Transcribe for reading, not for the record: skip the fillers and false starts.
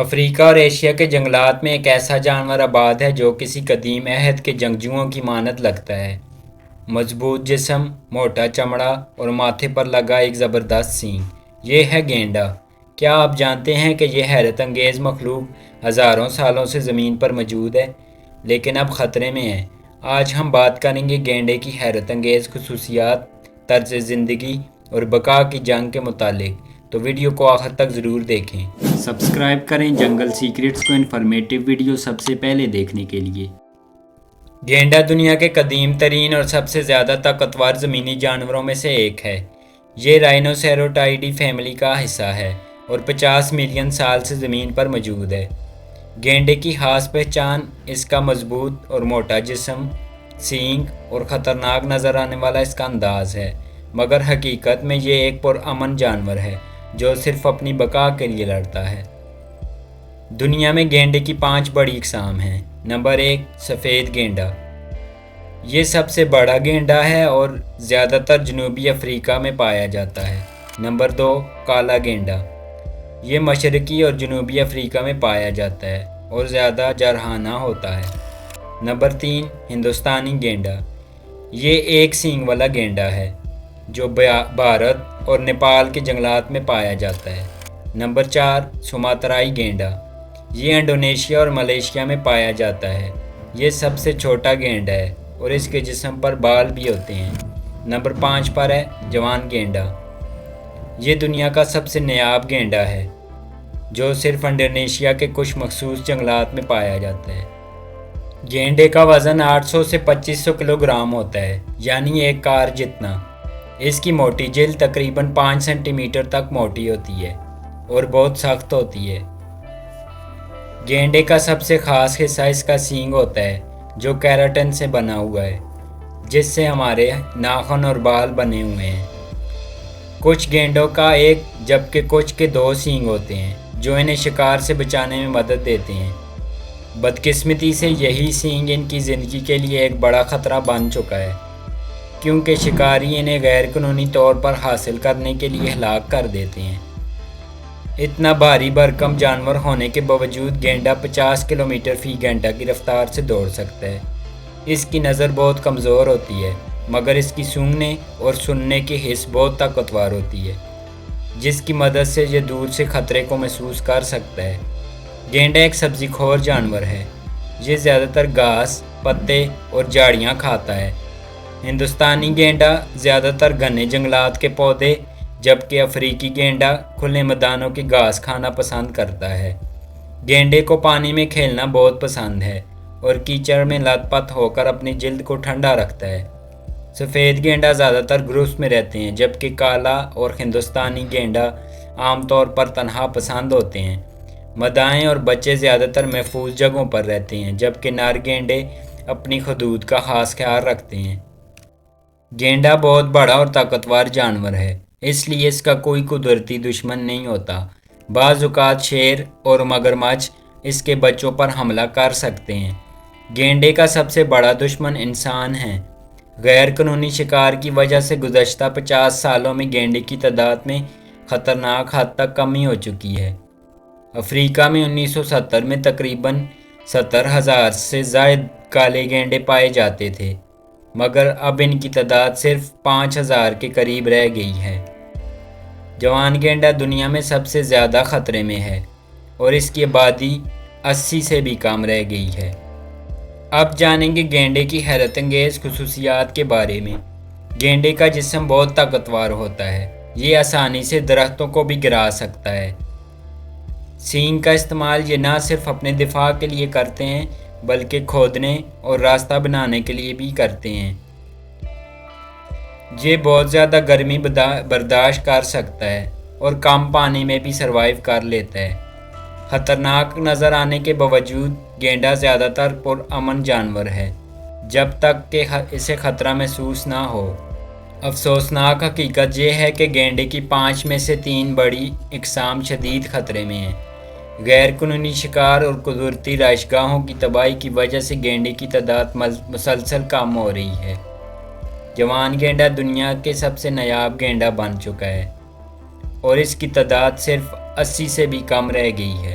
افریقہ اور ایشیا کے جنگلات میں ایک ایسا جانور آباد ہے جو کسی قدیم عہد کے جنگجوؤں کی مانند لگتا ہے۔ مضبوط جسم، موٹا چمڑا اور ماتھے پر لگا ایک زبردست سینگ، یہ ہے گینڈا۔ کیا آپ جانتے ہیں کہ یہ حیرت انگیز مخلوق ہزاروں سالوں سے زمین پر موجود ہے، لیکن اب خطرے میں ہے؟ آج ہم بات کریں گے گینڈے کی حیرت انگیز خصوصیات، طرز زندگی اور بقا کی جنگ کے متعلق، تو ویڈیو کو آخر تک ضرور دیکھیں۔ سبسکرائب کریں جنگل سیکرٹس کو انفارمیٹیو ویڈیو سب سے پہلے دیکھنے کے لیے۔ گینڈا دنیا کے قدیم ترین اور سب سے زیادہ طاقتور زمینی جانوروں میں سے ایک ہے۔ یہ رائنوسیروٹائیڈی فیملی کا حصہ ہے اور 50 ملین سال سے زمین پر موجود ہے۔ گینڈے کی خاص پہچان اس کا مضبوط اور موٹا جسم، سینگ اور خطرناک نظر آنے والا اس کا انداز ہے، مگر حقیقت میں یہ ایک پرامن جانور ہے جو صرف اپنی بقا کے لیے لڑتا ہے۔ دنیا میں گینڈے کی 5 بڑی اقسام ہیں۔ نمبر 1، سفید گینڈا۔ یہ سب سے بڑا گینڈا ہے اور زیادہ تر جنوبی افریقہ میں پایا جاتا ہے۔ نمبر 2، کالا گینڈا۔ یہ مشرقی اور جنوبی افریقہ میں پایا جاتا ہے اور زیادہ جارحانہ ہوتا ہے۔ نمبر 3، ہندوستانی گینڈا۔ یہ ایک سینگ والا گینڈا ہے جو بھارت اور نیپال کے جنگلات میں پایا جاتا ہے۔ نمبر 4، سماترائی گینڈا۔ یہ انڈونیشیا اور ملیشیا میں پایا جاتا ہے۔ یہ سب سے چھوٹا گینڈا ہے اور اس کے جسم پر بال بھی ہوتے ہیں۔ نمبر 5 پر ہے جوان گینڈا۔ یہ دنیا کا سب سے نایاب گینڈا ہے جو صرف انڈونیشیا کے کچھ مخصوص جنگلات میں پایا جاتا ہے۔ گینڈے کا وزن 800 سے 2500 کلو گرام ہوتا ہے، یعنی ایک کار جتنا۔ اس کی موٹی جلد تقریباً 5 سینٹی میٹر تک موٹی ہوتی ہے اور بہت سخت ہوتی ہے۔ گینڈے کا سب سے خاص حصہ اس کا سینگ ہوتا ہے جو کیراٹن سے بنا ہوا ہے، جس سے ہمارے ناخن اور بال بنے ہوئے ہیں۔ کچھ گینڈوں کا ایک جبکہ کچھ کے 2 سینگ ہوتے ہیں جو انہیں شکار سے بچانے میں مدد دیتے ہیں۔ بدقسمتی سے یہی سینگ ان کی زندگی کے لیے ایک بڑا خطرہ بن چکا ہے، کیونکہ شکاری انہیں غیر قانونی طور پر حاصل کرنے کے لیے ہلاک کر دیتے ہیں۔ اتنا بھاری بھرکم جانور ہونے کے باوجود گینڈا 50 کلومیٹر فی گھنٹہ کی رفتار سے دوڑ سکتا ہے۔ اس کی نظر بہت کمزور ہوتی ہے، مگر اس کی سونگھنے اور سننے کی حس بہت طاقتور ہوتی ہے، جس کی مدد سے یہ دور سے خطرے کو محسوس کر سکتا ہے۔ گینڈا ایک سبزی خور جانور ہے۔ یہ زیادہ تر گھاس، پتے اور جھاڑیاں کھاتا ہے۔ ہندوستانی گینڈا زیادہ تر گھنے جنگلات کے پودے، جبکہ افریقی گینڈا کھلے میدانوں کی گھاس کھانا پسند کرتا ہے۔ گینڈے کو پانی میں کھیلنا بہت پسند ہے اور کیچڑ میں لت پت ہو کر اپنی جلد کو ٹھنڈا رکھتا ہے۔ سفید گینڈا زیادہ تر گروپس میں رہتے ہیں، جبکہ کالا اور ہندوستانی گینڈا عام طور پر تنہا پسند ہوتے ہیں۔ مادائیں اور بچے زیادہ تر محفوظ جگہوں پر رہتے ہیں، جبکہ نر گینڈے اپنی حدود کا خاص خیال رکھتے ہیں۔ گینڈا بہت بڑا اور طاقتور جانور ہے، اس لیے اس کا کوئی قدرتی دشمن نہیں ہوتا۔ بعض اوقات شیر اور مگرمچھ اس کے بچوں پر حملہ کر سکتے ہیں۔ گینڈے کا سب سے بڑا دشمن انسان ہے۔ غیر قانونی شکار کی وجہ سے گزشتہ 50 سالوں میں گینڈے کی تعداد میں خطرناک حد تک کمی ہو چکی ہے۔ افریقہ میں 1970 میں تقریباً 70,000 سے زائد کالے گینڈے پائے جاتے تھے، مگر اب ان کی تعداد صرف 5,000 کے قریب رہ گئی ہے۔ جوان گینڈا دنیا میں سب سے زیادہ خطرے میں ہے اور اس کی آبادی 80 سے بھی کم رہ گئی ہے۔ اب جانیں گے گینڈے کی حیرت انگیز خصوصیات کے بارے میں۔ گینڈے کا جسم بہت طاقتور ہوتا ہے۔ یہ آسانی سے درختوں کو بھی گرا سکتا ہے۔ سینگ کا استعمال یہ نہ صرف اپنے دفاع کے لیے کرتے ہیں بلکہ کھودنے اور راستہ بنانے کے لیے بھی کرتے ہیں۔ یہ بہت زیادہ گرمی برداشت کر سکتا ہے اور کم پانی میں بھی سروائیو کر لیتا ہے۔ خطرناک نظر آنے کے باوجود گینڈا زیادہ تر پرامن جانور ہے جب تک کہ اسے خطرہ محسوس نہ ہو۔ افسوسناک حقیقت یہ ہے کہ گینڈے کی 5 میں سے 3 بڑی اقسام شدید خطرے میں ہیں۔ غیر قانونی شکار اور قدرتی رہائش گاہوں کی تباہی کی وجہ سے گینڈے کی تعداد مسلسل کم ہو رہی ہے۔ جوان گینڈا دنیا کے سب سے نایاب گینڈا بن چکا ہے اور اس کی تعداد صرف 80 سے بھی کم رہ گئی ہے۔